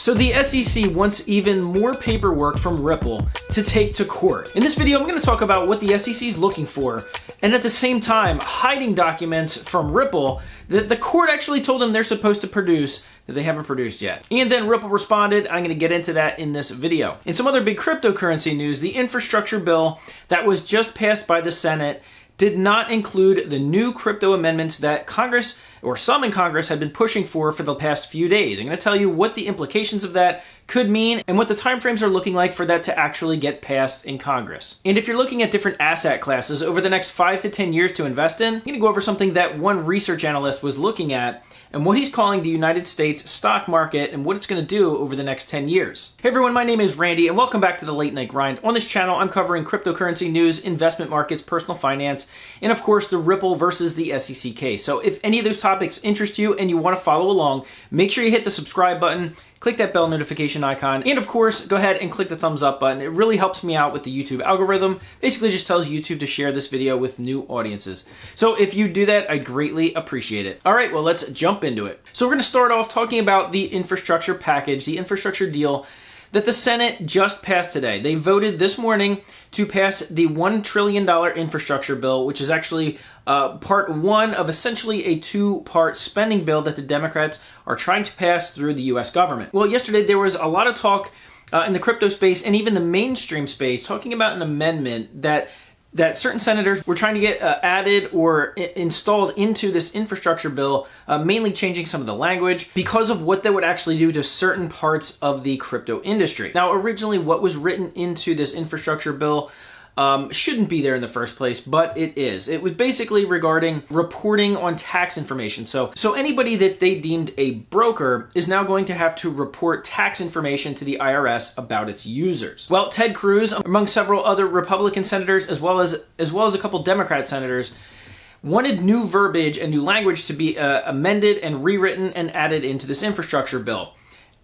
So the SEC wants even more paperwork from Ripple to take to court. In this video, I'm going to talk about what the SEC is looking for, and at the same time, hiding documents from Ripple that the court actually told them they're supposed to produce that they haven't produced yet. And then Ripple responded. I'm going to get into that in this video. In some other big cryptocurrency news, the infrastructure bill that was just passed by the Senate did not include the new crypto amendments that Congress, or some in Congress, had been pushing for the past few days. I'm going to tell you what the implications of that could mean and what the timeframes are looking like for that to actually get passed in Congress. And if you're looking at different asset classes over the next 5 to 10 years to invest in, I'm going to go over something that one research analyst was looking at and what he's calling the United States stock market and what it's going to do over the next 10 years. Hey everyone, my name is Randy and welcome back to the Late Night Grind. On this channel, I'm covering cryptocurrency news, investment markets, personal finance, and of course the Ripple versus the SEC case. So if any of those topics interest you and you want to follow along, make sure you hit the subscribe button, click that bell notification icon, and of course, go ahead and click the thumbs up button. It really helps me out with the YouTube algorithm. Basically just tells YouTube to share this video with new audiences. So if you do that, I'd greatly appreciate it. All right, well, let's jump into it. So we're going to start off talking about the infrastructure package, the infrastructure deal that the Senate just passed today. They voted this morning to pass the $1 trillion infrastructure bill, which is actually part one of essentially a two-part spending bill that the Democrats are trying to pass through the U.S. government. Well, yesterday there was a lot of talk in the crypto space and even the mainstream space talking about an amendment that certain senators were trying to get added or installed into this infrastructure bill, mainly changing some of the language because of what that would actually do to certain parts of the crypto industry. Now, originally what was written into this infrastructure bill shouldn't be there in the first place, but it is. It was basically regarding reporting on tax information. So anybody that they deemed a broker is now going to have to report tax information to the IRS about its users. Well, Ted Cruz, among several other Republican senators, as well as a couple Democrat senators, wanted new verbiage and new language to be amended and rewritten and added into this infrastructure bill.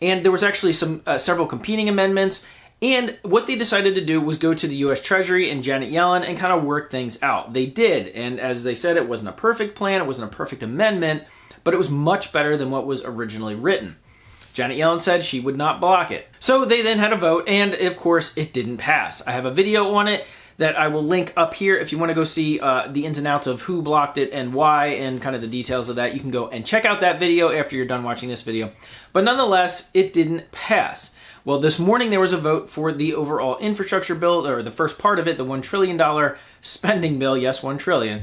And there was actually several competing amendments. And what they decided to do was go to the U.S. Treasury and Janet Yellen and kind of work things out. They did, and as they said, it wasn't a perfect plan, it wasn't a perfect amendment, but it was much better than what was originally written. Janet Yellen said she would not block it. So they then had a vote, and of course, it didn't pass. I have a video on it that I will link up here. If you want to go see the ins and outs of who blocked it and why and kind of the details of that, you can go and check out that video after you're done watching this video. But nonetheless, it didn't pass. Well, this morning there was a vote for the overall infrastructure bill, or the first part of it, the $1 trillion spending bill, yes, $1 trillion,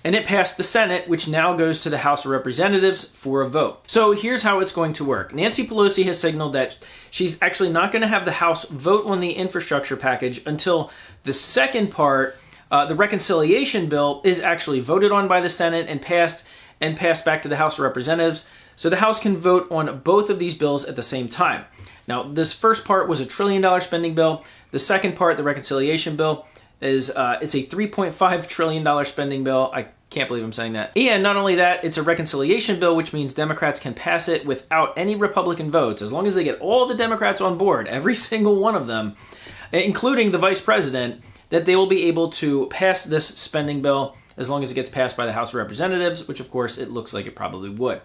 and it passed the Senate, which now goes to the House of Representatives for a vote. So here's how it's going to work. Nancy Pelosi has signaled that she's actually not going to have the House vote on the infrastructure package until the second part, the reconciliation bill, is actually voted on by the Senate and passed back to the House of Representatives, so the House can vote on both of these bills at the same time. Now, this first part was a $1 trillion spending bill. The second part, the reconciliation bill, is it's a $3.5 trillion spending bill. I can't believe I'm saying that. And not only that, it's a reconciliation bill, which means Democrats can pass it without any Republican votes. As long as they get all the Democrats on board, every single one of them, including the vice president, that they will be able to pass this spending bill as long as it gets passed by the House of Representatives, which of course it looks like it probably would.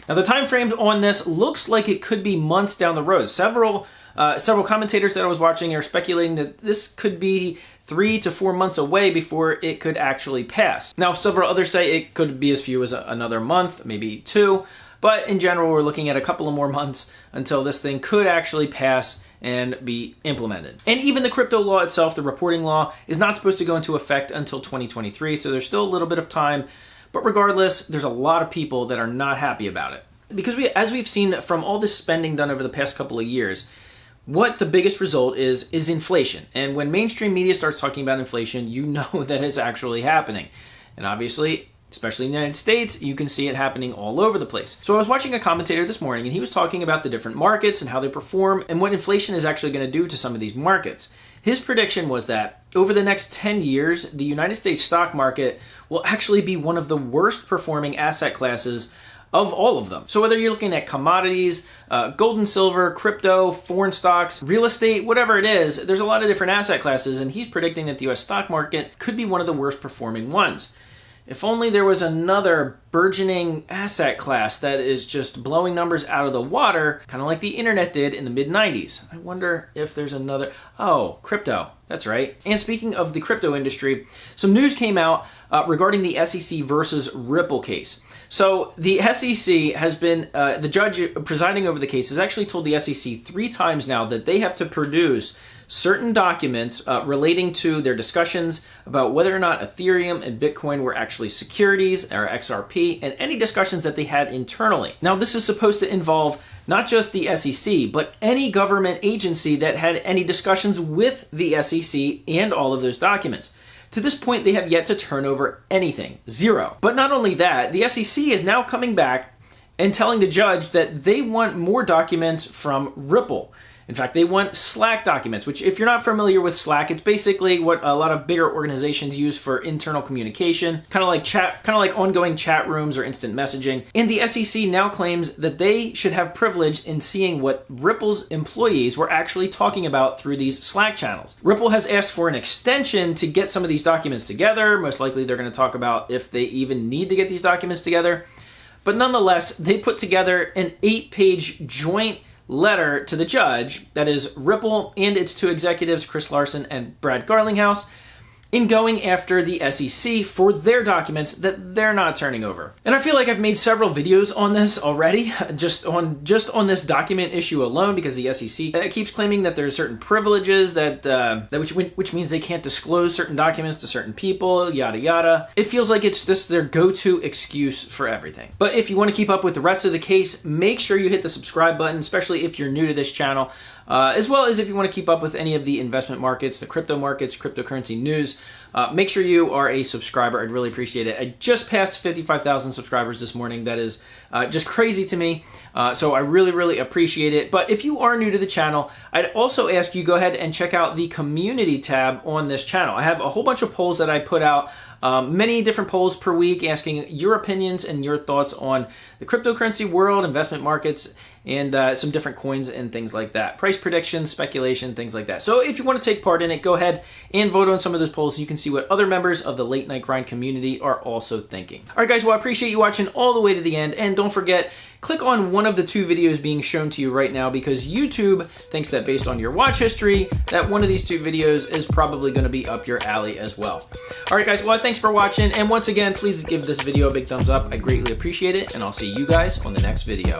Now, the time frame on this looks like it could be months down the road. Several commentators that I was watching are speculating that this could be 3 to 4 months away before it could actually pass. Now, several others say it could be as few as another month, maybe 2, but in general, we're looking at a couple of more months until this thing could actually pass and be implemented. And even the crypto law itself, the reporting law, is not supposed to go into effect until 2023, so there's still a little bit of time. But regardless, there's a lot of people that are not happy about it. Because as we've seen from all this spending done over the past couple of years, what the biggest result is inflation. And when mainstream media starts talking about inflation, you know that it's actually happening. And obviously, especially in the United States, you can see it happening all over the place. So I was watching a commentator this morning, and he was talking about the different markets and how they perform and what inflation is actually going to do to some of these markets. His prediction was that over the next 10 years, the United States stock market will actually be one of the worst performing asset classes of all of them. So whether you're looking at commodities, gold and silver, crypto, foreign stocks, real estate, whatever it is, there's a lot of different asset classes, and he's predicting that the US stock market could be one of the worst performing ones. If only there was another burgeoning asset class that is just blowing numbers out of the water, kind of like the internet did in the mid-90s. I wonder if there's another... Oh, crypto. That's right. And speaking of the crypto industry, some news came out regarding the SEC versus Ripple case. So the SEC has been, the judge presiding over the case has actually told the SEC 3 times now that they have to produce certain documents relating to their discussions about whether or not Ethereum and Bitcoin were actually securities, or XRP, and any discussions that they had internally. Now, this is supposed to involve not just the SEC, but any government agency that had any discussions with the SEC and all of those documents. To this point, they have yet to turn over anything. 0. But not only that, the SEC is now coming back and telling the judge that they want more documents from Ripple. In fact, they want Slack documents, which if you're not familiar with Slack, it's basically what a lot of bigger organizations use for internal communication, kind of like ongoing chat rooms or instant messaging. And the SEC now claims that they should have privilege in seeing what Ripple's employees were actually talking about through these Slack channels. Ripple has asked for an extension to get some of these documents together. Most likely they're going to talk about if they even need to get these documents together. But nonetheless, they put together an 8-page joint letter to the judge, that is Ripple and its 2 executives, Chris Larsen and Brad Garlinghouse, in going after the SEC for their documents that they're not turning over. And I feel like I've made several videos on this already, just on this document issue alone, because the SEC keeps claiming that there's certain privileges which means they can't disclose certain documents to certain people, yada yada. It feels like it's just their go-to excuse for everything. But if you want to keep up with the rest of the case, make sure you hit the subscribe button, especially if you're new to this channel. As well as if you want to keep up with any of the investment markets, the crypto markets, cryptocurrency news, make sure you are a subscriber. I'd really appreciate it. I just passed 55,000 subscribers this morning. That is just crazy to me. So I really, really appreciate it. But if you are new to the channel, I'd also ask you go ahead and check out the community tab on this channel. I have a whole bunch of polls that I put out, many different polls per week asking your opinions and your thoughts on the cryptocurrency world, investment markets, and some different coins and things like that. Price predictions, speculation, things like that. So if you want to take part in it, go ahead and vote on some of those polls so you can see what other members of the Late Night Grind community are also thinking. All right, guys, well, I appreciate you watching all the way to the end. And don't forget, click on one of the 2 videos being shown to you right now, because YouTube thinks that based on your watch history, that one of these 2 videos is probably going to be up your alley as well. All right, guys, well, thanks for watching. And once again, please give this video a big thumbs up. I greatly appreciate it. And I'll see you guys on the next video.